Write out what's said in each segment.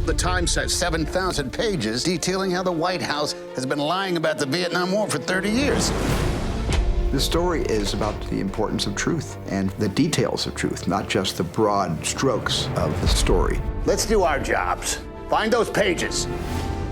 The Times says 7,000 pages detailing how the White House has been lying about the Vietnam War for 30 years. The story is about the importance of truth and the details of truth, not just the broad strokes of the story. Let's do our jobs. Find those pages.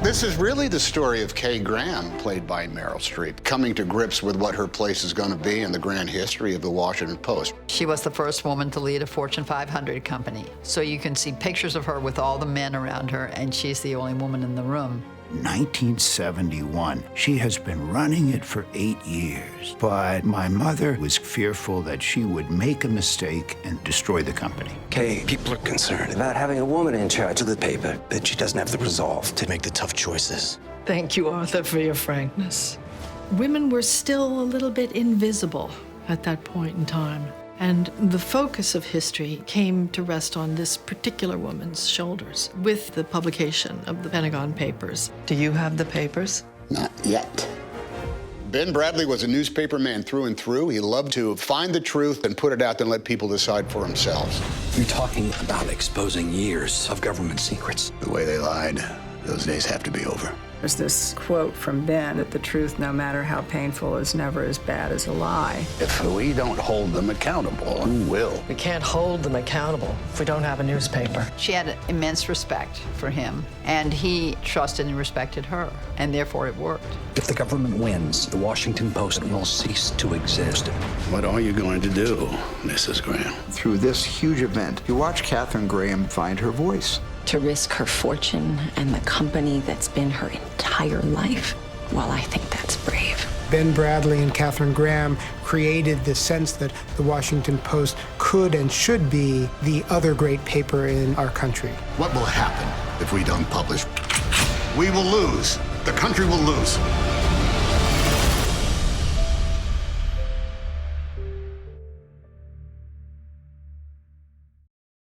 This is really the story of Kay Graham, played by Meryl Streep, coming to grips with what her place is going to be in the grand history of the Washington Post. She was the first woman to lead a Fortune 500 company. So you can see pictures of her with all the men around her, and she's the only woman in the room. 1971. She has been running it for 8 years. But my mother was fearful that she would make a mistake and destroy the company. Kay, people are concerned about having a woman in charge of the paper, that she doesn't have the resolve to make the tough choices. Thank you, Arthur, for your frankness. Women were still a little bit invisible at that point in time. And the focus of history came to rest on this particular woman's shoulders with the publication of the Pentagon Papers. Do you have the papers? Not yet. Ben Bradley was a newspaper man through and through. He loved to find the truth and put it out and let people decide for themselves. You're talking about exposing years of government secrets. The way they lied, those days have to be over. There's this quote from Ben that the truth, no matter how painful, is never as bad as a lie. If we don't hold them accountable, who will? We can't hold them accountable if we don't have a newspaper. She had immense respect for him, and he trusted and respected her, and therefore it worked. If the government wins, the Washington Post will cease to exist. What are you going to do, Mrs. Graham? Through this huge event, you watch Katharine Graham find her voice. To risk her fortune and the company that's been her entire life, well, I think that's brave. Ben Bradley and Katharine Graham created the sense that the Washington Post could and should be the other great paper in our country. What will happen if we don't publish? We will lose. The country will lose.